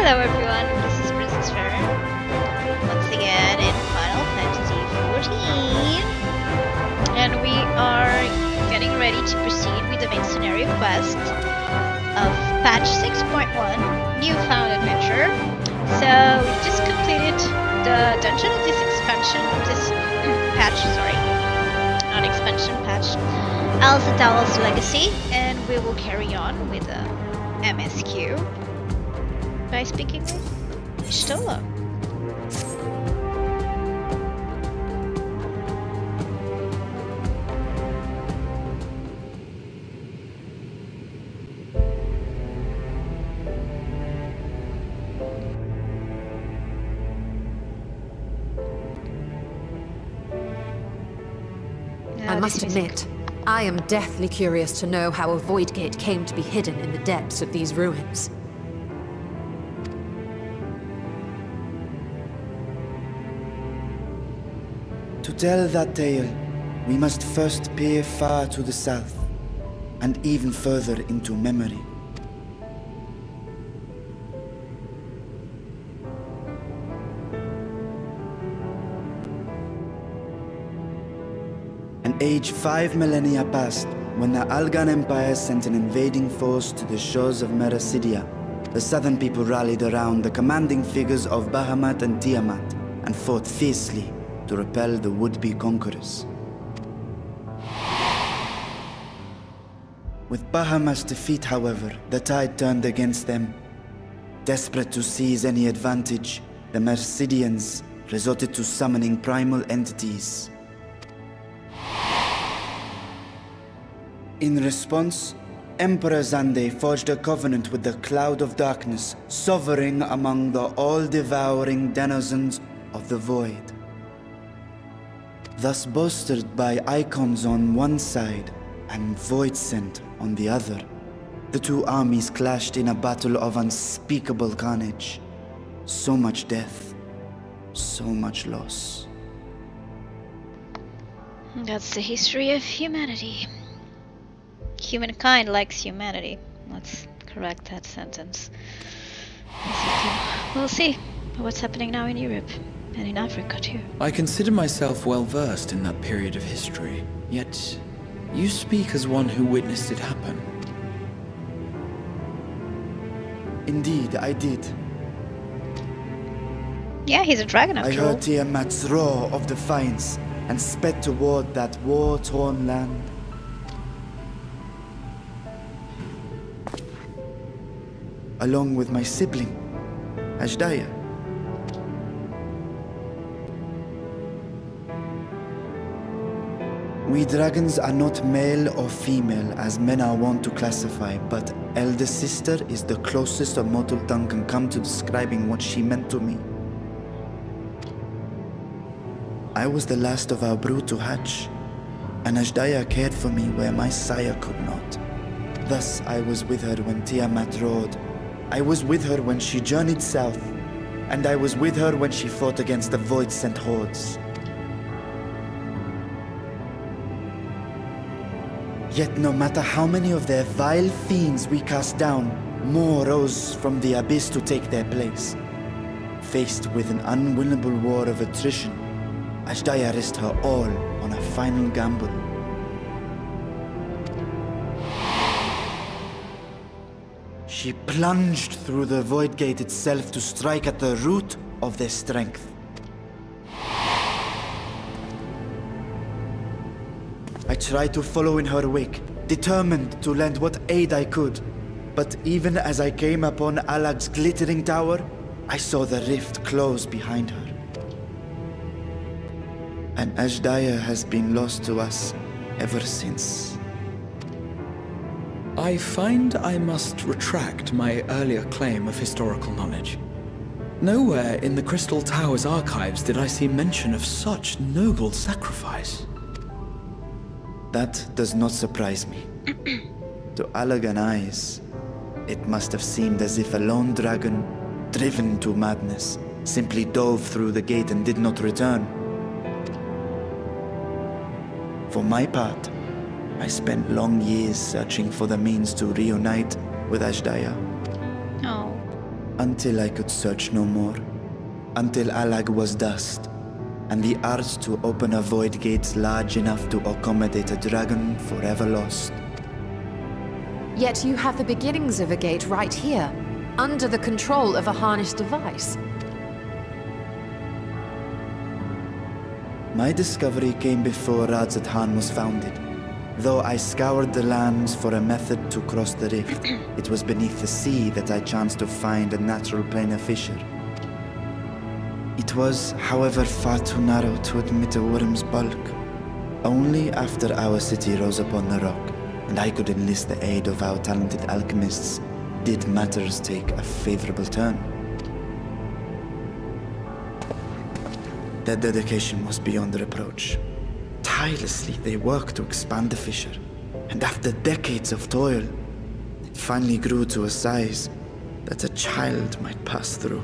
Hello everyone, this is Princess Farron, once again in Final Fantasy XIV, and we are getting ready to proceed with the main scenario quest of patch 6.1, Newfound Adventure. So we just completed the dungeon of this expansion, this patch, sorry, not expansion, patch, Alzadal's Legacy, and we will carry on with the MSQ by speaking with Stola. I must admit, I am deathly curious to know how a void gate came to be hidden in the depths of these ruins. To tell that tale, we must first peer far to the south, and even further into memory. An age 5 millennia passed when the Algan Empire sent an invading force to the shores of Mericidia. The southern people rallied around the commanding figures of Bahamut and Tiamat and fought fiercely to repel the would-be conquerors. With Bahamut's defeat, however, the tide turned against them. Desperate to seize any advantage, the Mercidians resorted to summoning primal entities. In response, Emperor Zande forged a covenant with the Cloud of Darkness, sovereign among the all-devouring denizens of the Void. Thus bolstered by icons on one side and Void Scent on the other, the two armies clashed in a battle of unspeakable carnage. So much death, so much loss. That's the history of humanity. Humankind likes humanity. Let's correct that sentence. We'll see what's happening now in Europe. And in Africa too. I consider myself well versed in that period of history, yet you speak as one who witnessed it happen. Indeed, I did. Yeah, he's a dragon I after all. heard Tiamat's roar of defiance and sped toward that war-torn land. Along with my sibling, Ajdaya. We dragons are not male or female as men are wont to classify, but elder sister is the closest a mortal tongue can come to describing what she meant to me. I was the last of our brood to hatch, and Ajdaya cared for me where my sire could not. Thus I was with her when Tiamat roared. I was with her when she journeyed south, and I was with her when she fought against the Void-sent hordes. Yet no matter how many of their vile fiends we cast down, more rose from the abyss to take their place. Faced with an unwinnable war of attrition, Ajdaya risked her all on a final gamble. She plunged through the Void Gate itself to strike at the root of their strength. I tried to follow in her wake, determined to lend what aid I could. But even as I came upon Alag's glittering tower, I saw the rift close behind her. And Ajdaya has been lost to us ever since. I find I must retract my earlier claim of historical knowledge. Nowhere in the Crystal Tower's archives did I see mention of such noble sacrifice. That does not surprise me. To Alagan eyes, it must have seemed as if a lone dragon, driven to madness, simply dove through the gate and did not return. For my part, I spent long years searching for the means to reunite with Ajdaya. Oh. Until I could search no more. Until Alag was dust, and the art to open a void gate large enough to accommodate a dragon forever lost. Yet you have the beginnings of a gate right here, under the control of a harnessed device. My discovery came before Radzat was founded. Though I scoured the lands for a method to cross the rift, it was beneath the sea that I chanced to find a natural planar fissure. It was, however, far too narrow to admit a worm's bulk. Only after our city rose upon the rock, and I could enlist the aid of our talented alchemists, did matters take a favorable turn. Their dedication was beyond reproach. Tirelessly they worked to expand the fissure, and after decades of toil, it finally grew to a size that a child might pass through.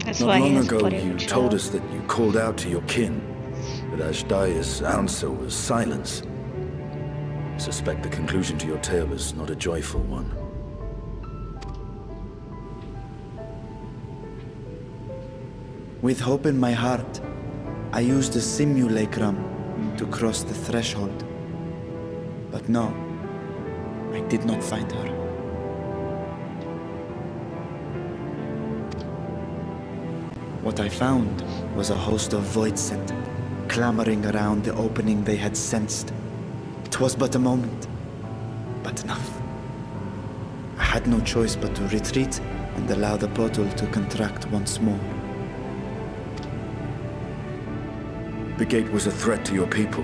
That's Not why he long has ago, put it in you the told show. us that you called out to your kin, but Ashdaya's answer was silence. I suspect the conclusion to your tale is not a joyful one. With hope in my heart, I used a simulacrum to cross the threshold. But no, I did not find her. What I found was a host of void scent, clamoring around the opening they had sensed. 'Twas but a moment, but enough. I had no choice but to retreat and allow the portal to contract once more. The gate was a threat to your people.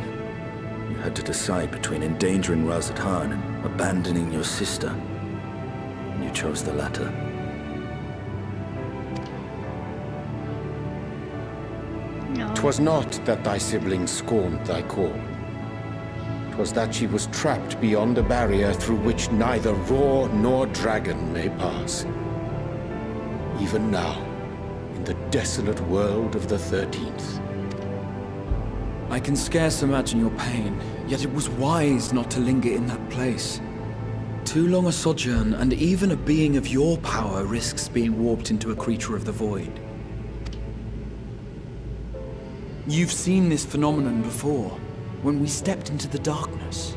You had to decide between endangering Razathan and abandoning your sister. And you chose the latter. No. 'Twas not that thy siblings scorned thy call. 'Twas that she was trapped beyond a barrier through which neither roar nor dragon may pass. Even now, in the desolate world of the 13th. I can scarce imagine your pain, yet it was wise not to linger in that place. Too long a sojourn, and even a being of your power risks being warped into a creature of the void. You've seen this phenomenon before, when we stepped into the darkness.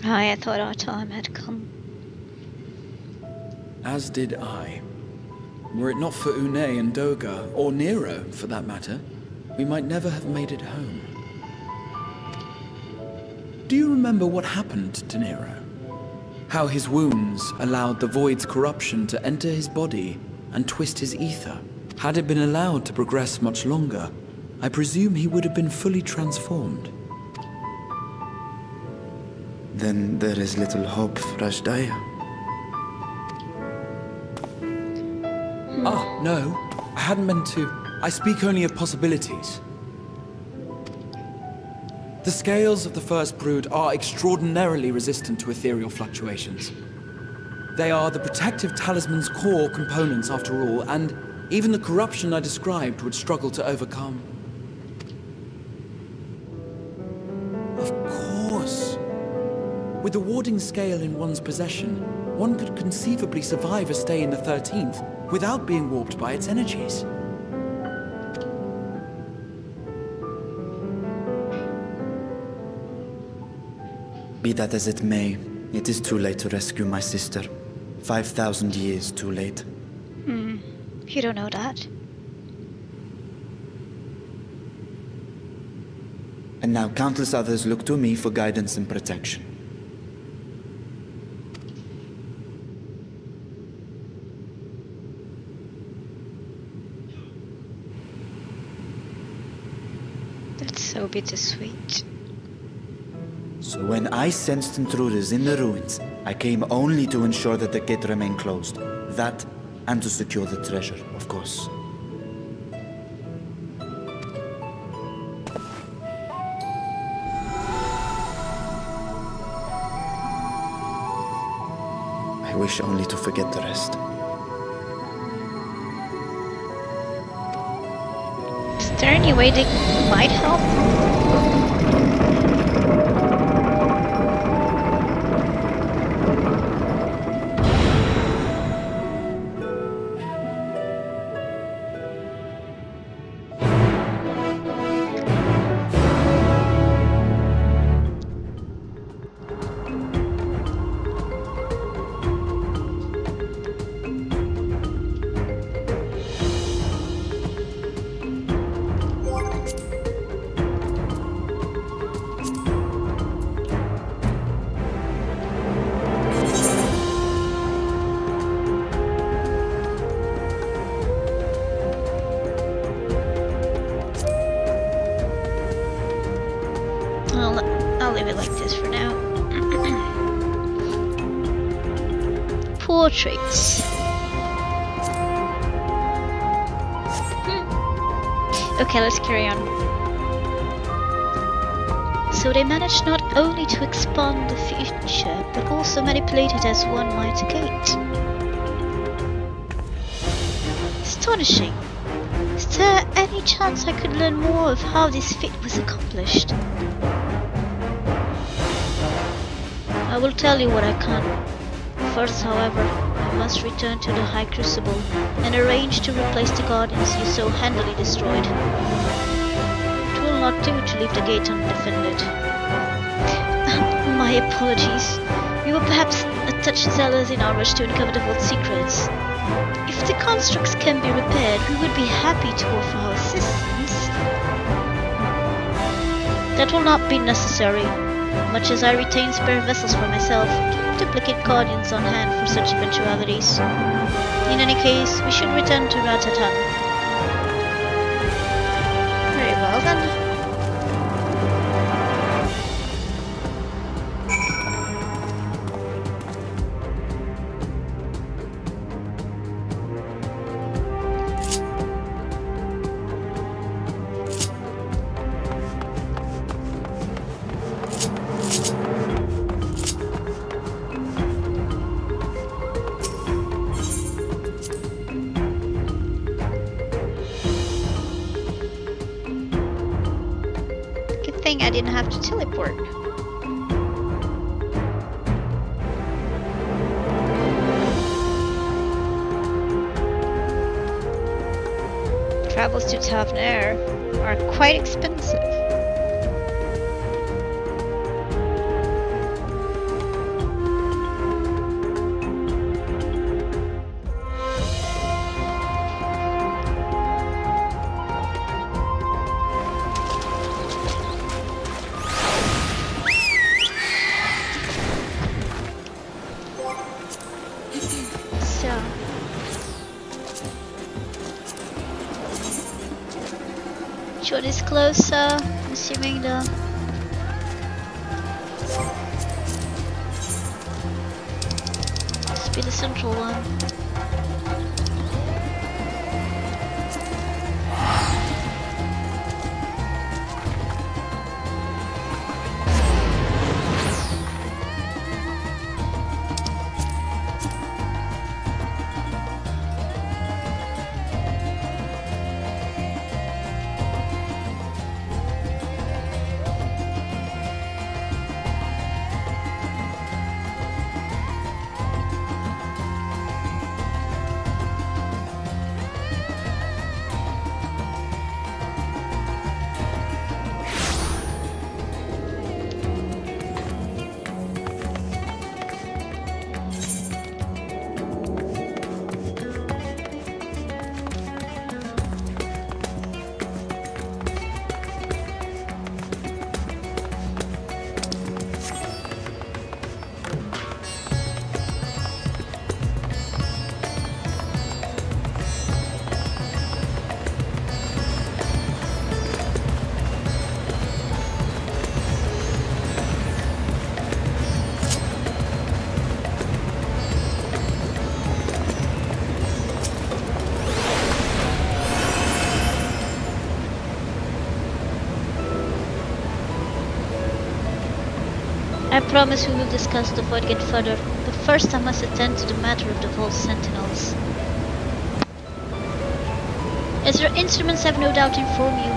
I thought our time had come. As did I. Were it not for Une and Doga, or Nero for that matter, we might never have made it home. Do you remember what happened to Nero? How his wounds allowed the void's corruption to enter his body and twist his ether? Had it been allowed to progress much longer, I presume he would have been fully transformed. Then there is little hope for Ashdaya. Ah, no. I hadn't meant to. I speak only of possibilities. The scales of the First Brood are extraordinarily resistant to ethereal fluctuations. They are the protective talisman's core components after all, and even the corruption I described would struggle to overcome. Of course. With the warding scale in one's possession, one could conceivably survive a stay in the 13th without being warped by its energies. Be that as it may, it is too late to rescue my sister. 5,000 years too late. You don't know that. And now countless others look to me for guidance and protection. That's so bittersweet. So when I sensed intruders in the ruins, I came only to ensure that the gate remained closed. That, and to secure the treasure, of course. I I wish only to forget the rest. Is there any way they might help? I'll leave it like this for now. Portraits. Okay, let's carry on. So they managed not only to expand the fissure, but also manipulate it as one might a gate. Astonishing. Is there any chance I could learn more of how this feat was accomplished? I will tell you what I can. First, however, I must return to the High Crucible and arrange to replace the guardians you so handily destroyed. It will not do to leave the gate undefended. My apologies. We were perhaps a touch zealous in our rush to uncover the vault's secrets. If the constructs can be repaired, we would be happy to offer our assistance. That will not be necessary. Much as I retain spare vessels for myself, keep duplicate guardians on hand for such eventualities. In any case, we should return to Ratatan. Very well then. I didn't have to teleport. Travels to Tavernaire are quite expensive. Which one is closer? I'm assuming the... Must be the central one. I promise we will discuss the void gate further, but first I must attend to the matter of the vault sentinels. As your instruments have no doubt informed you,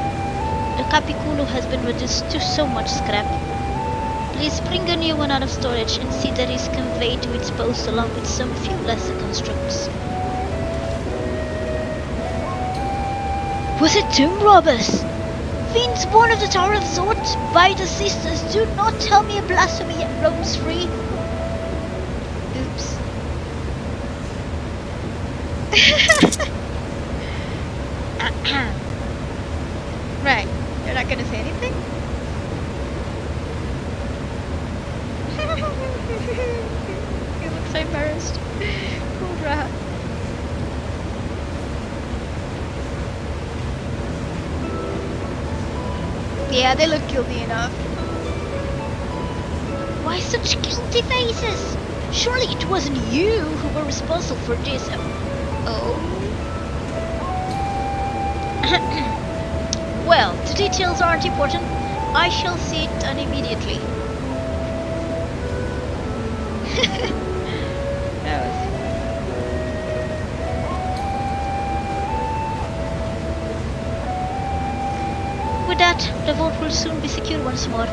the Capiculu has been reduced to so much scrap. Please bring a new one out of storage and see that it is conveyed to its post along with some few lesser constructs. Was it tomb robbers? Fiends born of the Tower of Zord? By the sisters, do not tell me a blasphemy yet roams free. Oops. Right, you're not gonna say anything? You look so embarrassed. Poor rat. Yeah, they look guilty enough. Why such guilty faces? Surely it wasn't you who were responsible for this. Oh. Well, the details aren't important. I shall see it done immediately. That was... With that, the vault will soon be secure once more.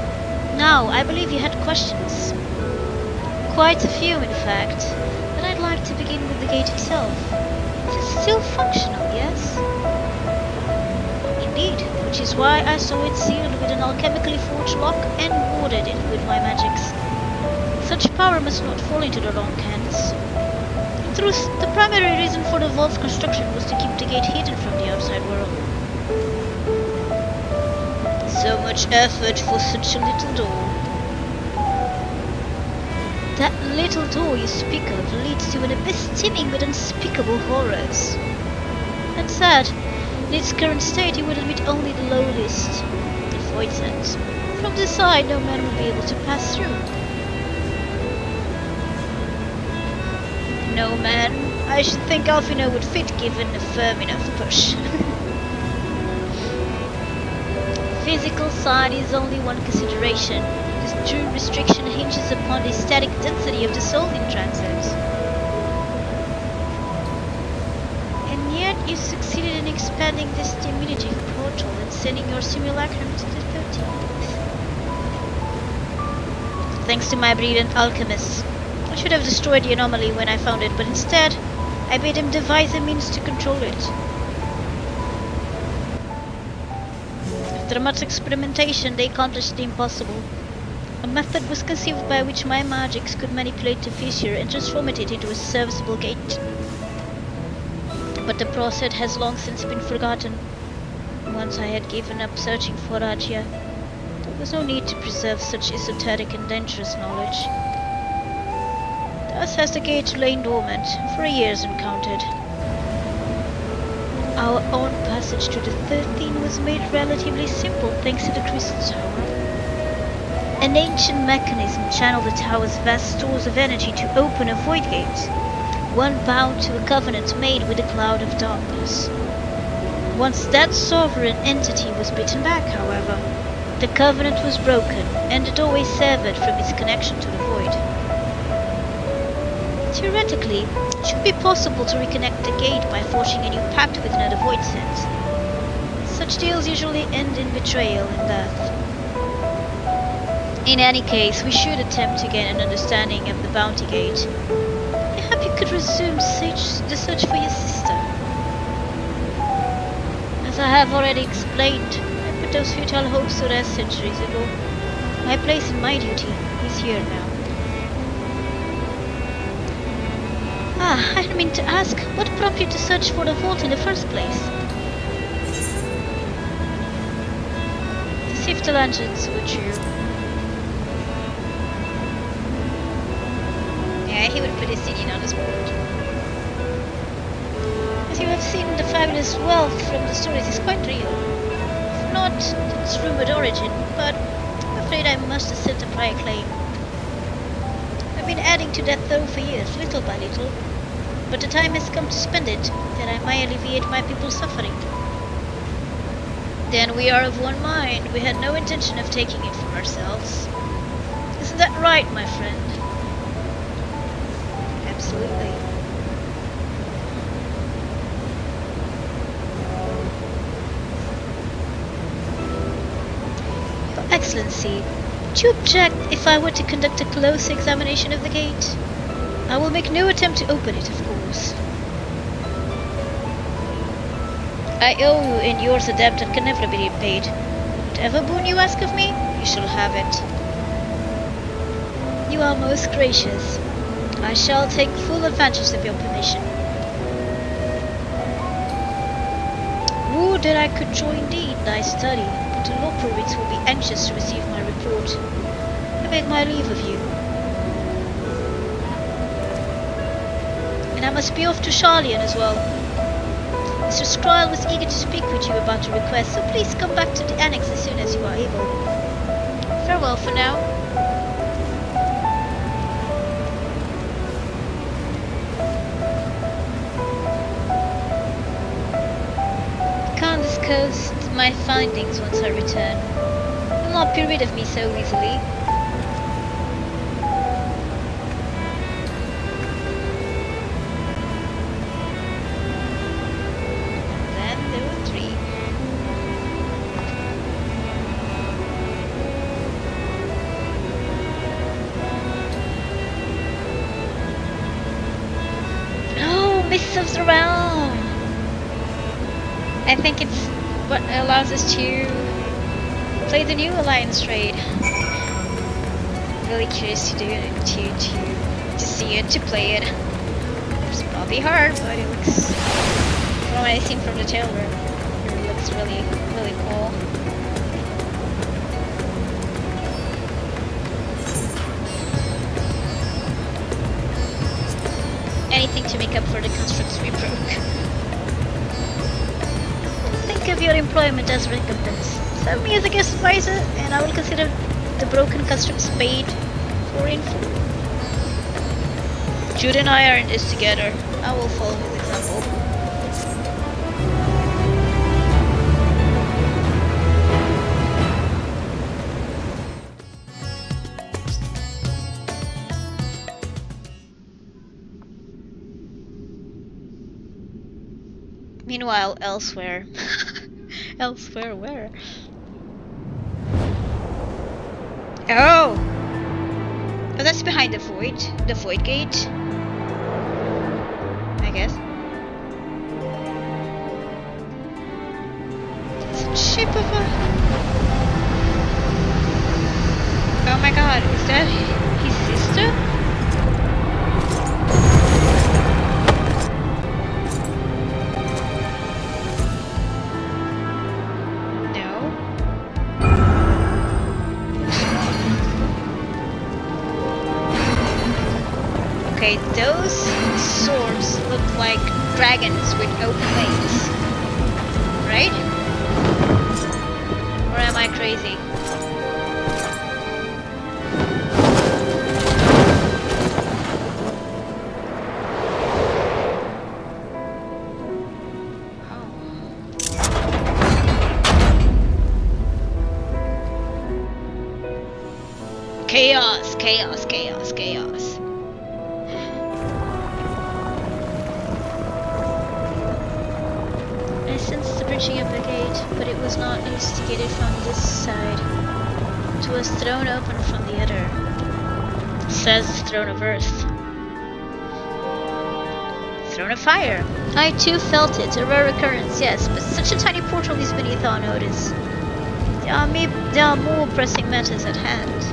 Now, I believe you had questions. Quite a few, in fact. But I'd like to begin with the gate itself. It is still functional, yes? Indeed, which is why I saw it sealed with an alchemically forged lock and warded it with my magics. Such power must not fall into the wrong hands. In truth, the primary reason for the vault's construction was to keep the gate hidden from the outside world. So much effort for such a little door. That little door you speak of leads to an abyss teeming with unspeakable horrors. That's sad. In its current state, it would admit only the lowliest, the void sense. From the side, no man will be able to pass through. No man? I should think Alfino would fit given a firm enough push. Physical side is only one consideration. This true restriction hinges upon the static density of the soul in transit. And yet you succeeded in expanding this diminutive portal and sending your simulacrum to the 13th. Thanks to my brilliant alchemists. I should have destroyed the anomaly when I found it, but instead, I made them devise a means to control it. After much experimentation, they accomplished the impossible. A method was conceived by which my magics could manipulate the fissure and transform it into a serviceable gate. But the process has long since been forgotten. Once I had given up searching for Rajya, there was no need to preserve such esoteric and dangerous knowledge. Thus has the gate lain dormant for years uncounted. Our own passage to the 13 was made relatively simple thanks to the Crystal Tower. An ancient mechanism channeled the tower's vast stores of energy to open a void gate, one bound to a covenant made with a cloud of darkness. Once that sovereign entity was bitten back, however, the covenant was broken and the doorway severed from its connection to the void. Theoretically, it should be possible to reconnect the gate by forging a new pact with another void sense. Such deals usually end in betrayal and death. In any case, we should attempt to gain an understanding of the bounty gate. I hope you could resume the search for your sister. As I have already explained, I put those futile hopes to rest centuries ago. My place in my duty is here now. Ah, I didn't mean to ask, what prompted you to search for the vault in the first place? To see if the legends were true. Yeah, he would put his CD on his board. As you have seen, the fabulous wealth from the stories is quite real. If not its rumored origin, but I'm afraid I must assert a prior claim. I've been adding to that though for years, little by little. But the time has come to spend it, that I may alleviate my people's suffering. Then we are of one mind. We had no intention of taking it from ourselves. As Isn't that right, my friend? Absolutely. Your Excellency, would you object if I were to conduct a close examination of the gate? I will make no attempt to open it, of course. I owe you and yours a debt that can never be repaid. Whatever boon you ask of me, you shall have it. You are most gracious. I shall take full advantage of your permission. Would that I could join thee in thy study, but the law province will be anxious to receive my report. I beg my leave of you. And I must be off to Charlian as well. Mr. Skryl was eager to speak with you about the request, so please come back to the annex as soon as you are able. Farewell for now. Can't discuss my findings once I return. You'll not be rid of me so easily. Around. I think it's what allows us to play the new Alliance raid. Really curious to do it, to see it, to play it. It's probably hard, but it looks, from what I've seen from the trailer, it looks really cool. Anything to make up for the constructs we broke. Think of your employment as recompense. Serve me as a guest advisor, and I will consider the broken constructs paid for in full. Jude and I are in this together. I will follow his example. Meanwhile, elsewhere. Elsewhere where? Oh! Oh, that's behind the void gate. I guess. It's a ship of a... Oh my god, is that his sister? Okay, those swords look like dragons with open wings, right? Or am I crazy? Oh. Chaos, chaos, chaos, chaos. Of the gate, but it was not instigated from this side. It was thrown open from the other. It says throne of earth. Throne of fire. I too felt it, a rare occurrence, yes, but such a tiny portal is beneath our notice. There are more pressing matters at hand.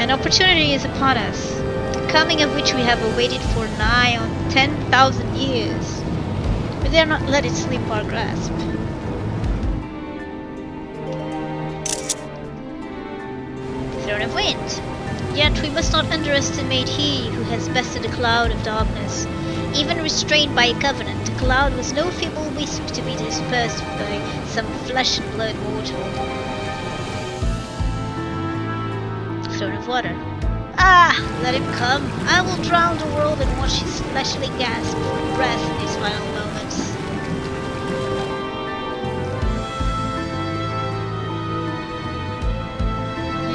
An opportunity is upon us, the coming of which we have awaited for nigh on 10,000 years. We dare not let it slip our grasp. Throne of wind. Yet we must not underestimate he who has bested the cloud of darkness. Even restrained by a covenant, the cloud was no feeble wisp to be dispersed by some flesh and blood mortal. Throne of water. Ah, let him come. I will drown the world and watch his fleshly gasp for breath in his final moments.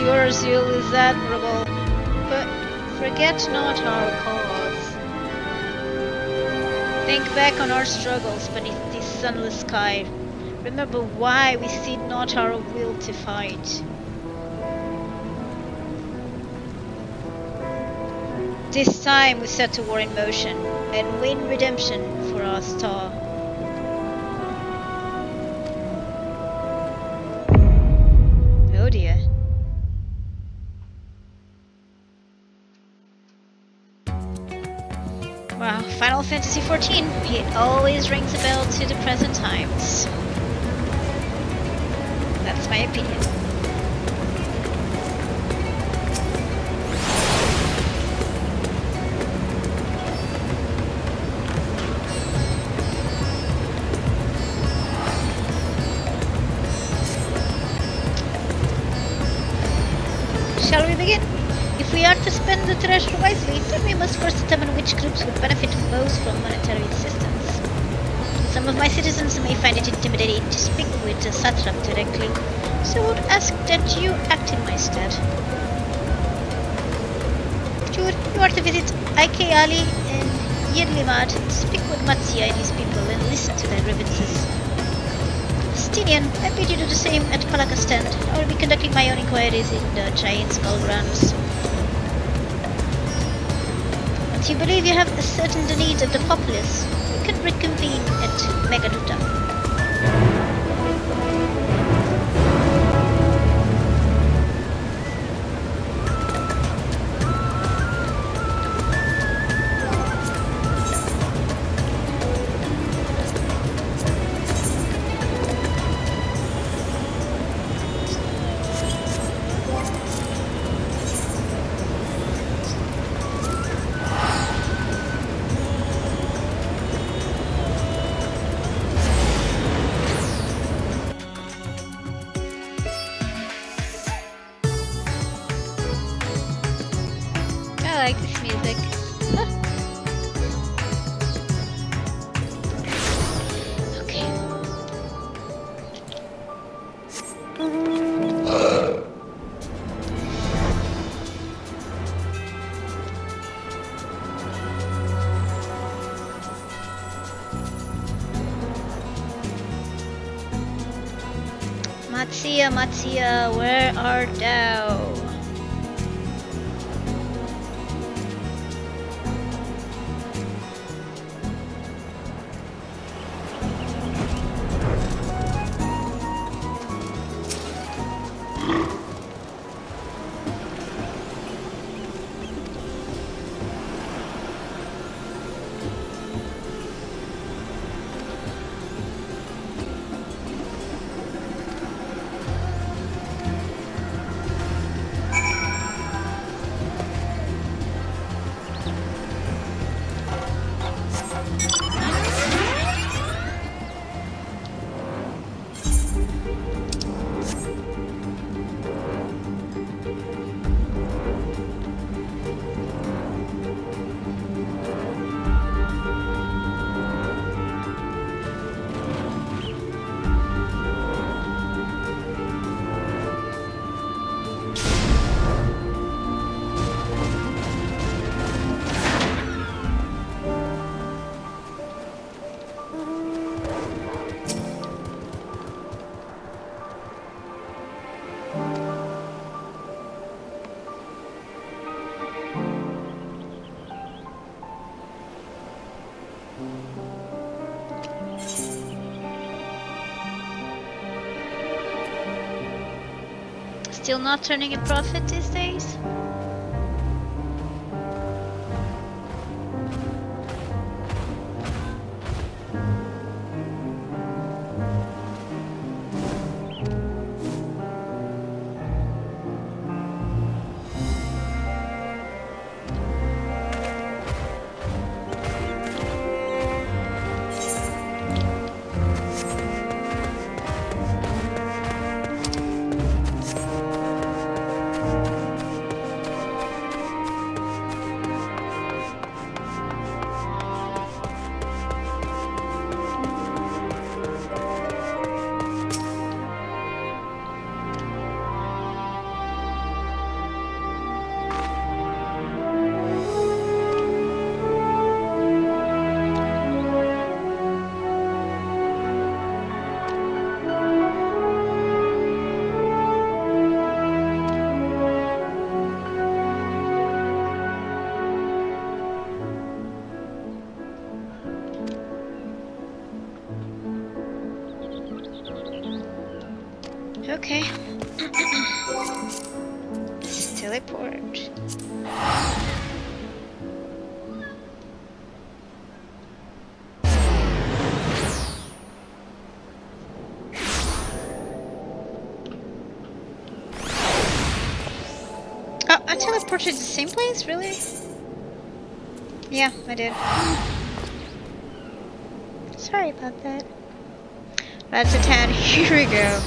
Your zeal is admirable, but forget not our cause. Think back on our struggles beneath this sunless sky. Remember why we cede not our will to fight. This time we set the war in motion and win redemption for our star. Oh dear. Wow, Final Fantasy XIV. It always rings a bell to the present times. That's my opinion. Shall we begin? If we are to spend the treasure wisely, then we must first determine which groups would benefit most from monetary assistance. Some of my citizens may find it intimidating to speak with the satrap directly, so I would ask that you act in my stead. Jude, you are to visit Ike Ali and Yidlimad, speak with Matsia and his people, and listen to their grievances. Stinian, I bid you do the same at Palakastan. I will be conducting my own inquiries in the giant skull grounds. Once you believe you have ascertained the needs of the populace, we can reconvene at Megaduta. I like this music. Okay. Matsia, Matsia, where art thou? Still not turning a profit these days? Okay. This is teleport. Oh, I teleported to the same place? Really? Yeah, I did. Sorry about that. That's a 10. Here we go.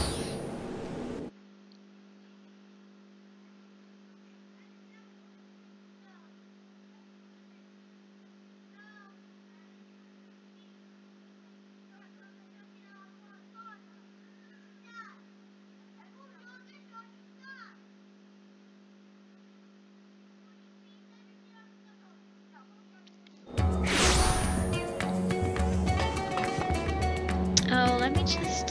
Oh, let me just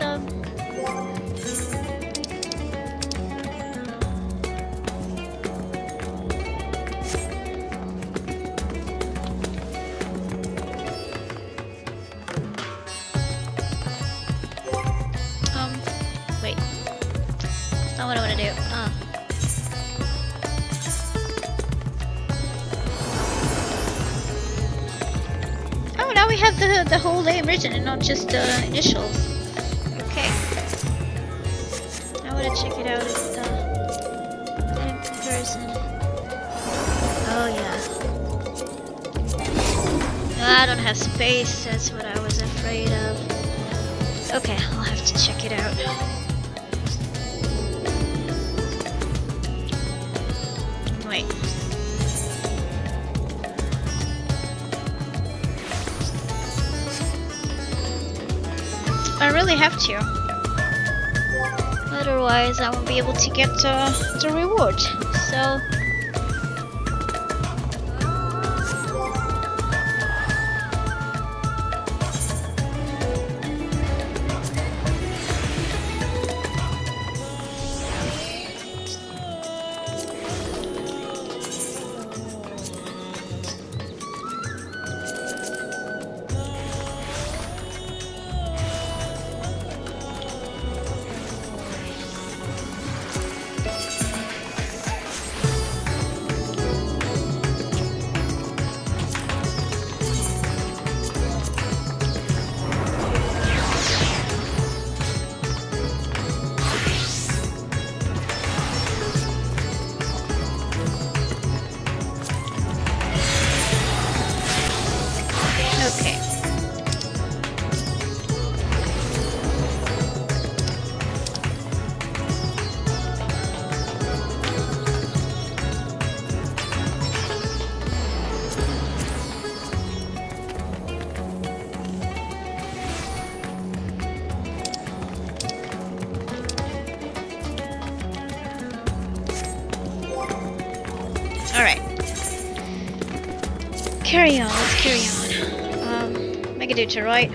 wait. That's not what I want to do. Oh, now we have the whole name written and not just initials. Okay. I want to check it out as in comparison. Oh yeah. No, I don't have space. That's what I was afraid of. Okay, I'll have to check it out. Wait. I really have to. Otherwise, I won't be able to get the reward. So. Okay. Alright. Carry on, let's carry on. Make it do to right.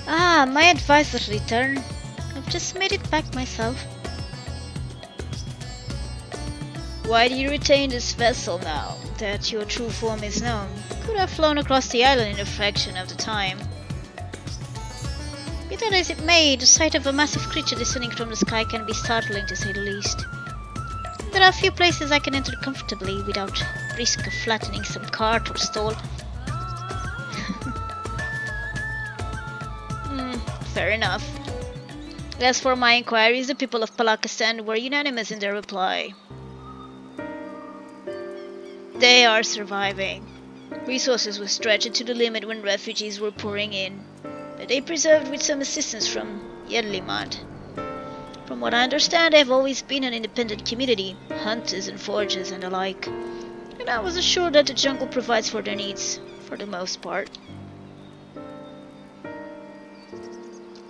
Ah, my advisor's return. I've just made it back myself. Why do you retain this vessel now that your true form is known? Could have flown across the island in a fraction of the time. Be that as it may, the sight of a massive creature descending from the sky can be startling to say the least. There are few places I can enter comfortably without risk of flattening some cart or stall. Fair enough. As for my inquiries, the people of Palakistan were unanimous in their reply. They are surviving. Resources were stretched to the limit when refugees were pouring in, but they preserved with some assistance from Yerlimad. From what I understand, they have always been an independent community, hunters and foragers and the like, and I was assured that the jungle provides for their needs, for the most part.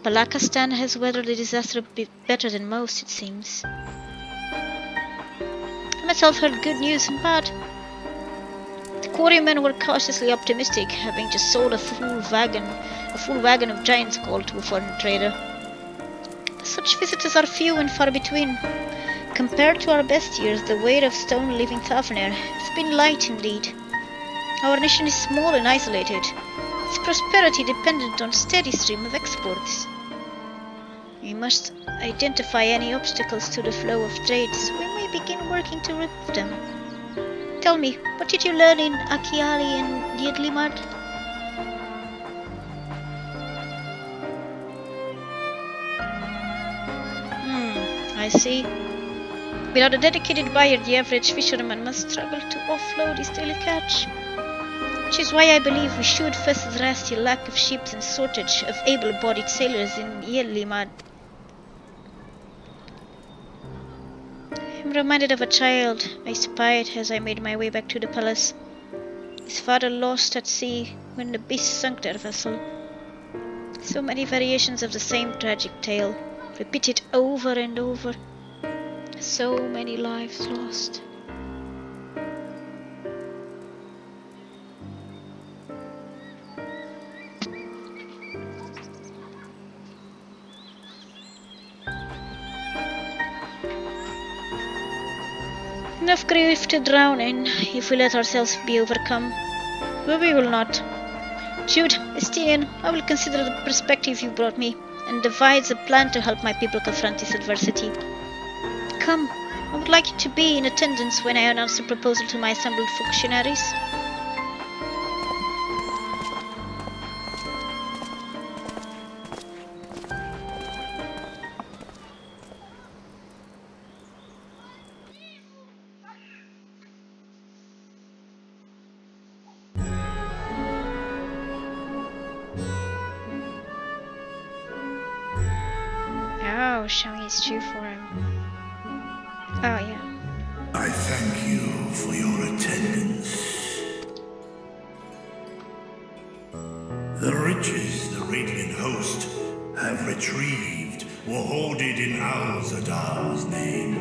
Palakistan has weathered the disaster a bit better than most, it seems. myself heard good news and bad. The quarrymen were cautiously optimistic, having just sold a full wagon of giant's gold to a foreign trader. But such visitors are few and far between. Compared to our best years, the weight of stone leaving Taverner has been light indeed. Our nation is small and isolated, its prosperity dependent on steady stream of exports. We must identify any obstacles to the flow of trade so we may begin working to remove them. Tell me, what did you learn in Akiali and Dietlimard? I see. Without a dedicated buyer, the average fisherman must struggle to offload his daily catch. Which is why I believe we should first address the lack of ships and shortage of able-bodied sailors in Dietlimard. I'm reminded of a child I spied as I made my way back to the palace. His father lost at sea when the beast sunk their vessel. So many variations of the same tragic tale, repeated over and over. So many lives lost. Enough grief to drown in if we let ourselves be overcome. But we will not. Jude, Estienne, I will consider the perspective you brought me and devise a plan to help my people confront this adversity. Come, I would like you to be in attendance when I announce the proposal to my assembled functionaries. Oh, showing his true form. Oh, yeah. I thank you for your attendance. The riches the Radiant Host have retrieved were hoarded in Al-Zadar's name.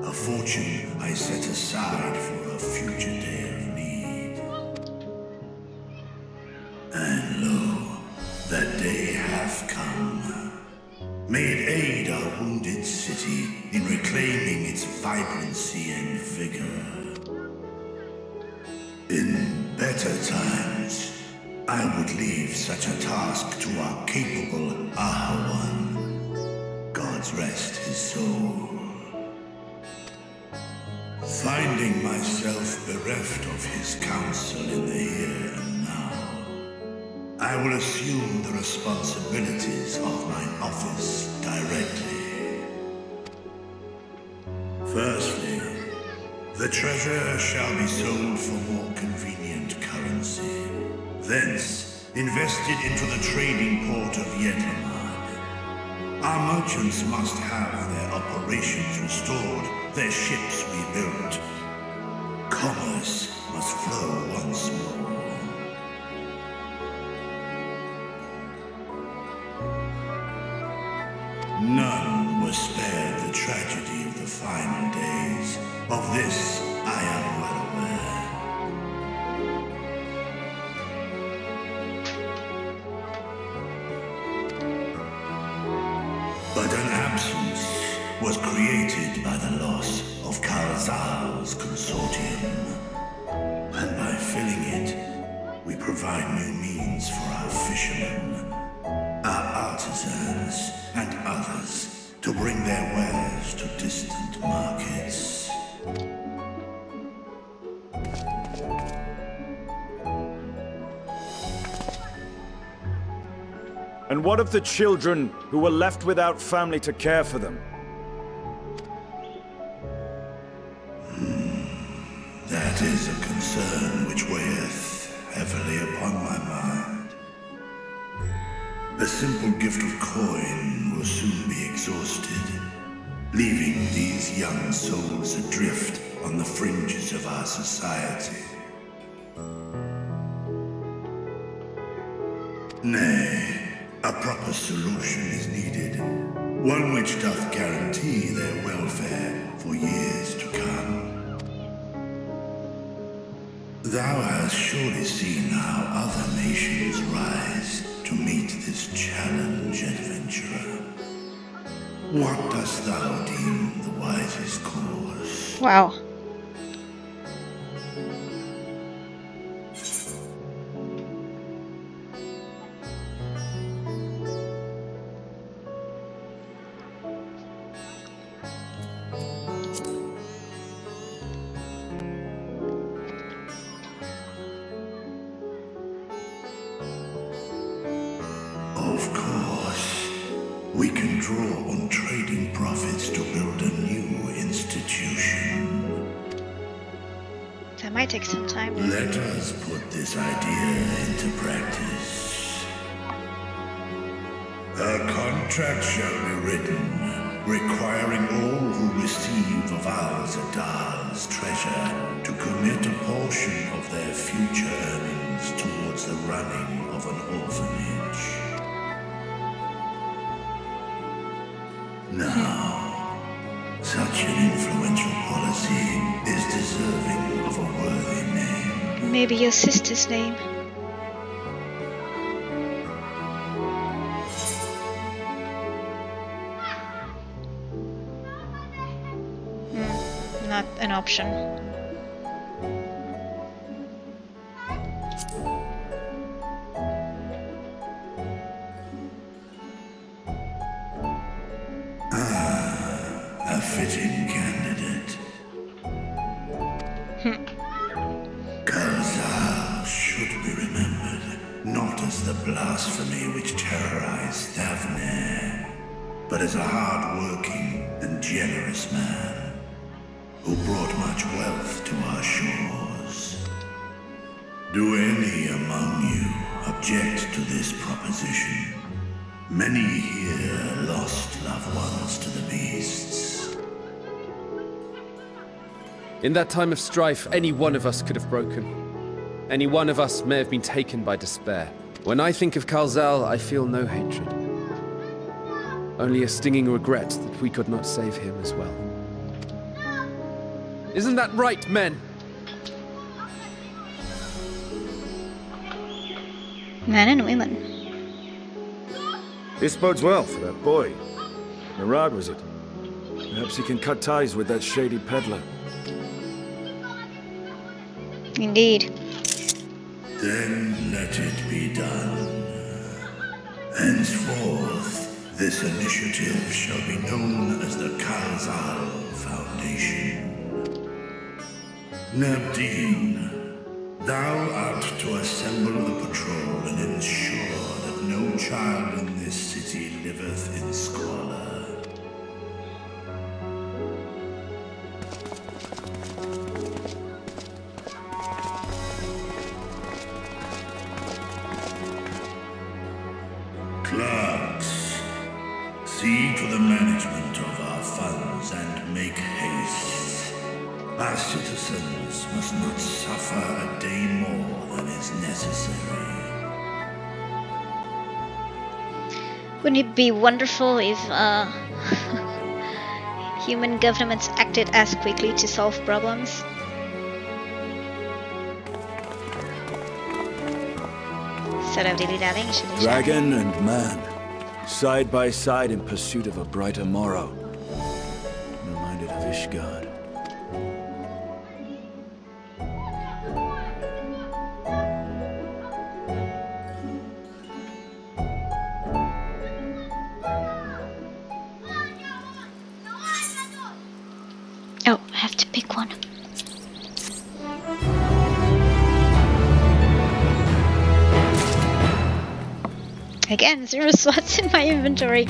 A fortune I set aside for a future day of need. And lo, that day hath come. May it aid our wounded city in reclaiming its vibrancy and vigor. In better times, I would leave such a task to our capable Ahawan. God's rest his soul. Finding myself bereft of his counsel in the here and now, I will assume the responsibilities of my office directly. Firstly, the treasure shall be sold for more convenient currency. Thence, invested into the trading port of Yetlimard. Our merchants must have their operations restored, their ships rebuilt. Commerce must flow once more. None was spared the tragedy of the final days. Of this, I am well aware. But an absence was created by the loss of Karazal's consortium. And by filling it, we provide new means for our fishermen, our artisans, and others to bring their wares to distant markets. And what of the children who were left without family to care for them? That is a concern which weigheth heavily upon my mind. A simple gift of coin will soon be exhausted, leaving these young souls adrift on the fringes of our society. Nay, a proper solution is needed, one which doth guarantee their welfare for years to come. Thou hast surely seen how other nations rise to meet this challenge, adventurer. What dost thou deem the wisest course? Wow. Of course, we can draw on trading profits to build a new institution. That might take some time. Let us put this idea into practice. A contract shall be written, requiring all who receive of Al-Zadal's treasure to commit a portion of their future earnings towards the running of an orphanage. Now, such an influential policy is deserving of a worthy name. Maybe your sister's name. Not an option. A fitting candidate. Kalzal should be remembered, not as the blasphemy which terrorized Thavne, but as a hard-working and generous man who brought much wealth to our shores. Do any among you object to this proposition? Many here lost loved ones to the beasts. In that time of strife, any one of us could have broken. Any one of us may have been taken by despair. When I think of Kalzal, I feel no hatred. Only a stinging regret that we could not save him as well. Isn't that right, men? Men and women. This bodes well for that boy. Murad, was it? Perhaps he can cut ties with that shady peddler. Indeed. Then let it be done. Henceforth, this initiative shall be known as the Kalzal Foundation. Nabdeen, thou art to assemble a patrol and ensure that no child in this city liveth in squalor. Clerks, see to the management of our funds and make haste. Our citizens must not suffer a day more than is necessary. Wouldn't it be wonderful if human governments acted as quickly to solve problems? Instead of dilly-dallying, shilly-shallying. Dragon and man, side by side in pursuit of a brighter morrow. I'm reminded of Ishgard. Oh, I have to pick one. Again, 0 slots in my inventory.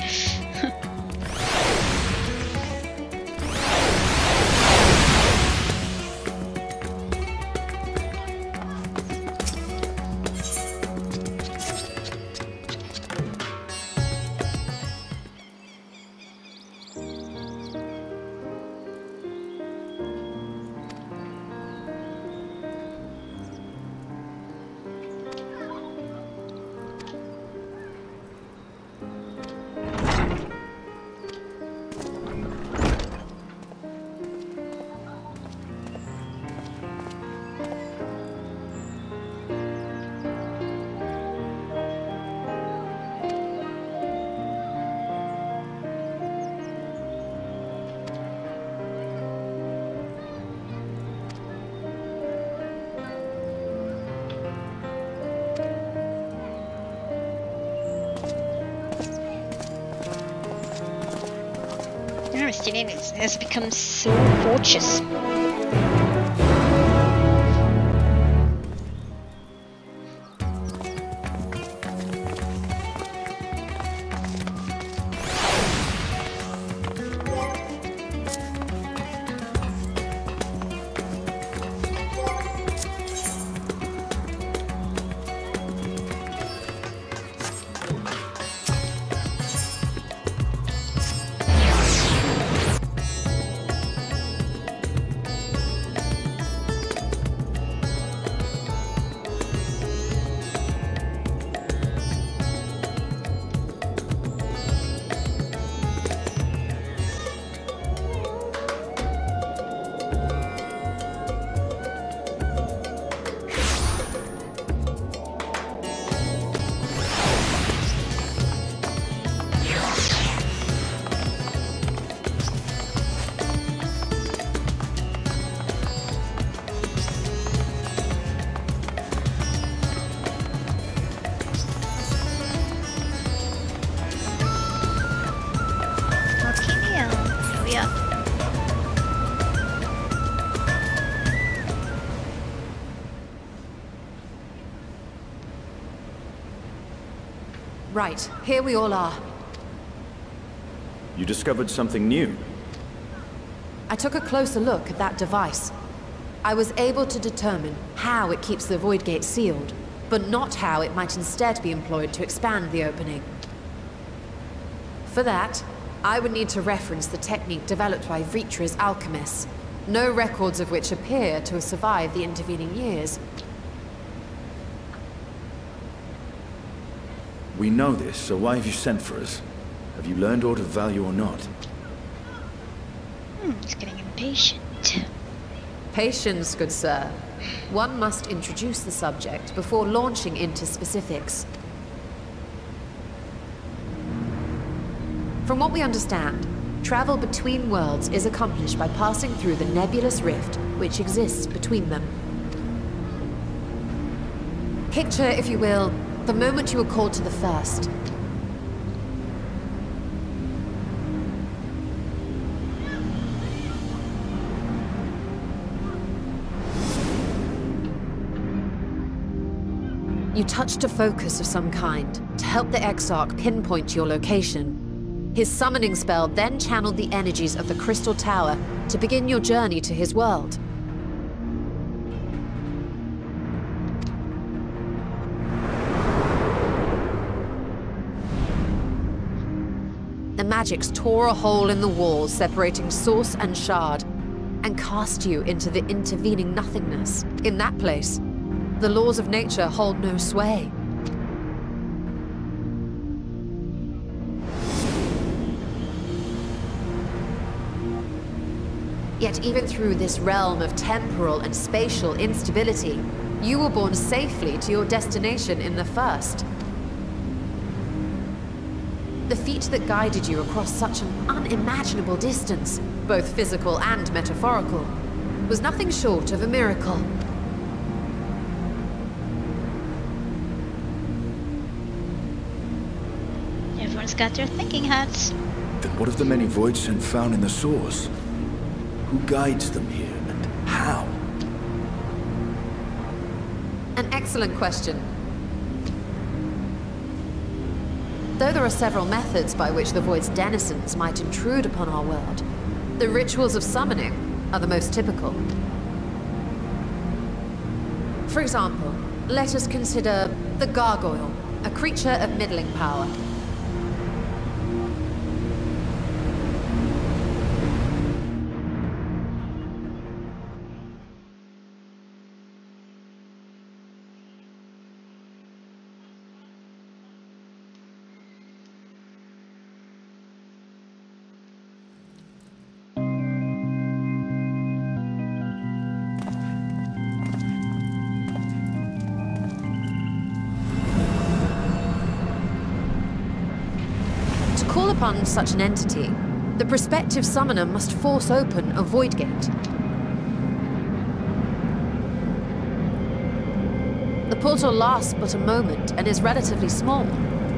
destiny has become so fortuitous. Right, here we all are. You discovered something new? I took a closer look at that device. I was able to determine how it keeps the Void Gate sealed, but not how it might instead be employed to expand the opening. For that, I would need to reference the technique developed by Vritra's alchemists, no records of which appear to have survived the intervening years. We know this, so why have you sent for us? Have you learned aught of value or not? It's getting impatient. Patience, good sir. One must introduce the subject before launching into specifics. From what we understand, travel between worlds is accomplished by passing through the nebulous rift which exists between them. Picture, if you will, the moment you were called to the first. You touched a focus of some kind to help the Exarch pinpoint your location. His summoning spell then channeled the energies of the Crystal Tower to begin your journey to his world. The magics tore a hole in the wall separating source and shard, and cast you into the intervening nothingness. In that place, the laws of nature hold no sway. Yet even through this realm of temporal and spatial instability, you were borne safely to your destination in the first. The feat that guided you across such an unimaginable distance, both physical and metaphorical, was nothing short of a miracle. Everyone's got their thinking hats. Then what of the many voids sent found in the source? Who guides them here, and how? An excellent question. Though there are several methods by which the Void's denizens might intrude upon our world, the rituals of summoning are the most typical. For example, let us consider the Gargoyle, a creature of middling power. Upon such an entity, the prospective summoner must force open a void gate. The portal lasts but a moment and is relatively small,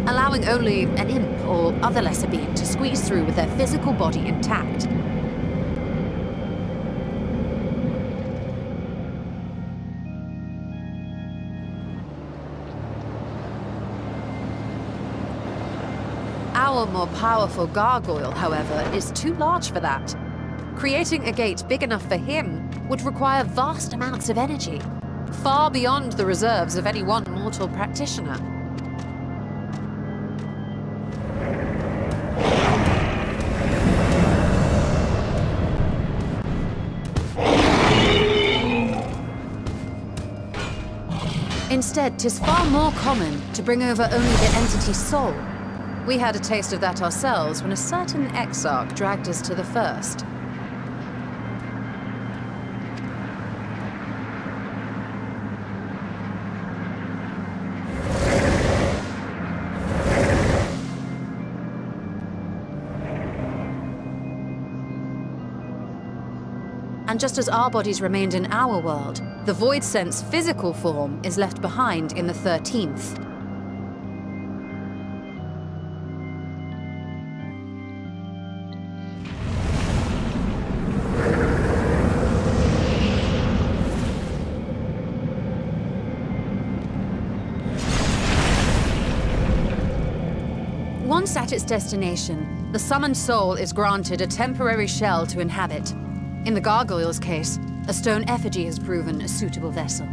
allowing only an imp or other lesser being to squeeze through with their physical body intact. Our more powerful gargoyle, however, is too large for that. Creating a gate big enough for him would require vast amounts of energy, far beyond the reserves of any one mortal practitioner. Instead, 'tis far more common to bring over only the entity's soul. We had a taste of that ourselves when a certain exarch dragged us to the first. And just as our bodies remained in our world, the Void Sense physical form is left behind in the 13th. Once at its destination, the summoned soul is granted a temporary shell to inhabit. In the gargoyle's case, a stone effigy has proven a suitable vessel.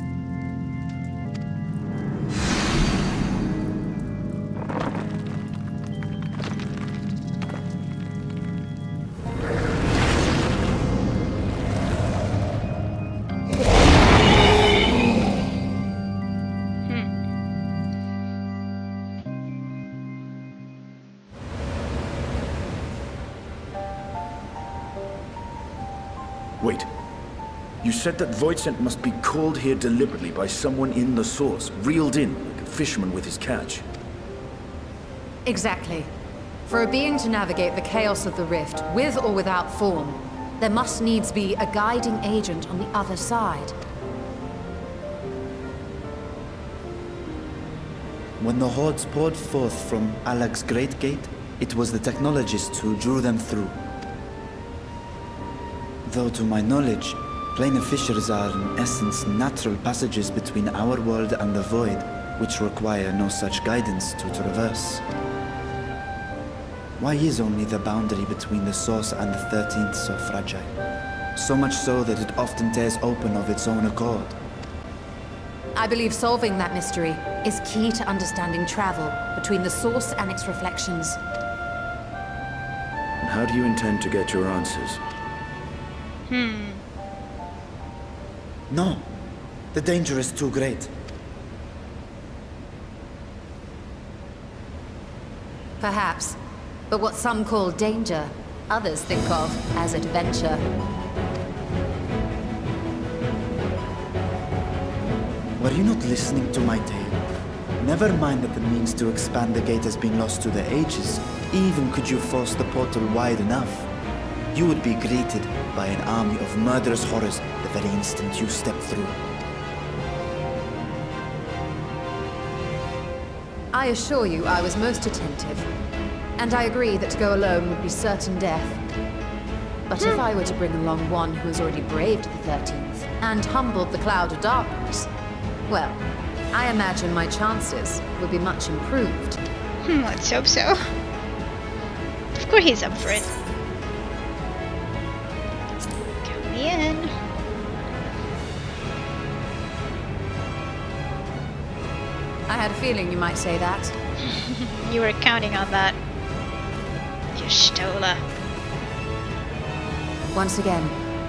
Wait. You said that Voidsent must be called here deliberately by someone in the source, reeled in like a fisherman with his catch. Exactly. For a being to navigate the chaos of the rift, with or without form, there must needs be a guiding agent on the other side. When the hordes poured forth from Alak's Great Gate, it was the technologists who drew them through. Though to my knowledge, planar fissures are in essence natural passages between our world and the void, which require no such guidance to traverse. Why is only the boundary between the source and the 13th so fragile? So much so that it often tears open of its own accord. I believe solving that mystery is key to understanding travel between the source and its reflections. And how do you intend to get your answers? No. The danger is too great. Perhaps. But what some call danger, others think of as adventure. Were you not listening to my tale? Never mind that the means to expand the gate has been lost to the ages. Even could you force the portal wide enough, you would be greeted by an army of murderous horrors the very instant you step through. I assure you I was most attentive. And I agree that to go alone would be certain death. But if I were to bring along one who has already braved the 13th and humbled the cloud of darkness, well, I imagine my chances would be much improved. Let's hope so. Of course he's up for it. Count me in. I had a feeling you might say that. You were counting on that. You stola. Once again,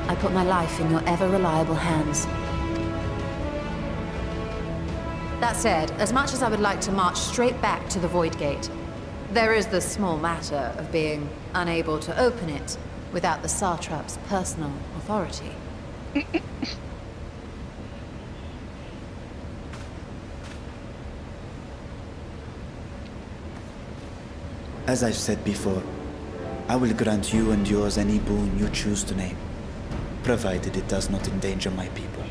I put my life in your ever-reliable hands. That said, as much as I would like to march straight back to the Void Gate, there is the small matter of being unable to open it without the Satrap's personal authority. As I've said before, I will grant you and yours any boon you choose to name, provided it does not endanger my people.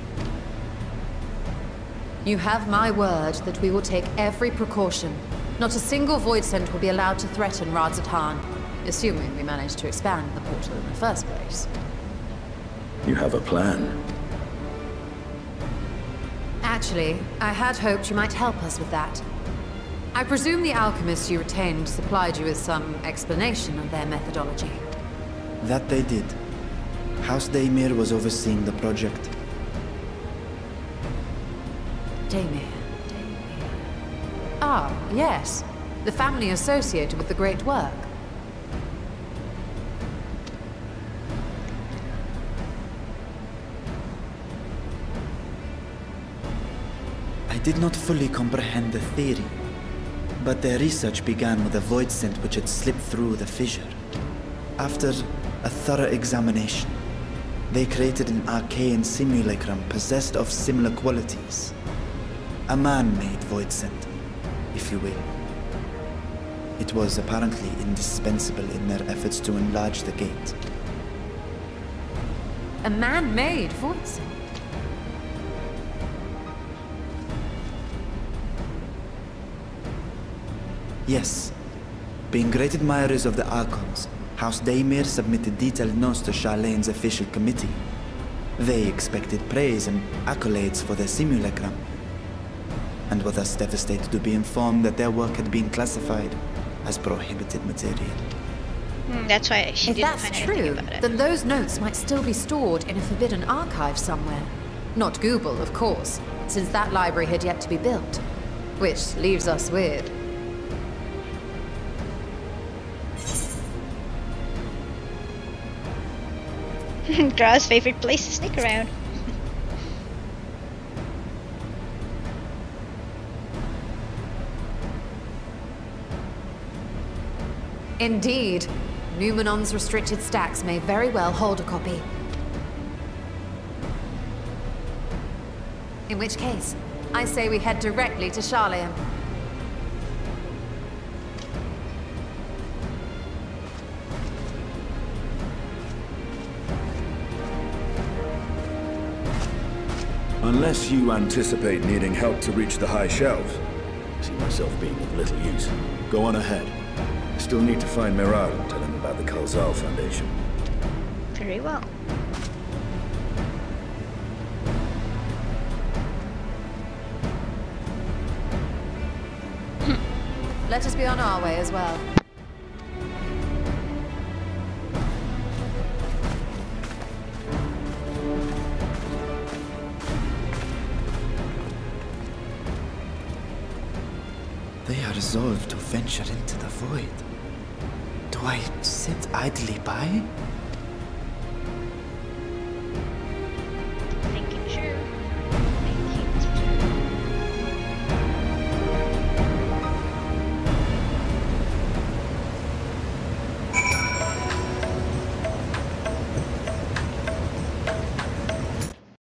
You have my word that we will take every precaution, Not a single void scent will be allowed to threaten Razatan, assuming we manage to expand the portal in the first place. You have a plan. Actually, I had hoped you might help us with that. I presume the alchemists you retained supplied you with some explanation of their methodology. That they did. House Daymir was overseeing the project. Daymir. Ah, yes. The family associated with the great work. I did not fully comprehend the theory, but their research began with a void scent which had slipped through the fissure. After a thorough examination, they created an arcane simulacrum possessed of similar qualities. A man-made void scent, if you will. It was apparently indispensable in their efforts to enlarge the gate. A man-made void scent? Yes. Being great admirers of the Archons, House Daymir submitted detailed notes to Charlene's official committee. They expected praise and accolades for their simulacrum, and were thus devastated to be informed that their work had been classified as prohibited material. That's why she If didn't that's find anything true, about it. then those notes might still be stored in a forbidden archive somewhere. Not Google, of course, since that library had yet to be built. Which leaves us with... Gra's favorite place to sneak around. Indeed. Numenon's restricted stacks may very well hold a copy. In which case, I say we head directly to Charlene. Unless you anticipate needing help to reach the high shelves, I see myself being of little use. Go on ahead. I still need to find Mirad and tell him about the Kalzal Foundation. Very well. Let us be on our way as well. They are resolved to venture into the void. Do I sit idly by?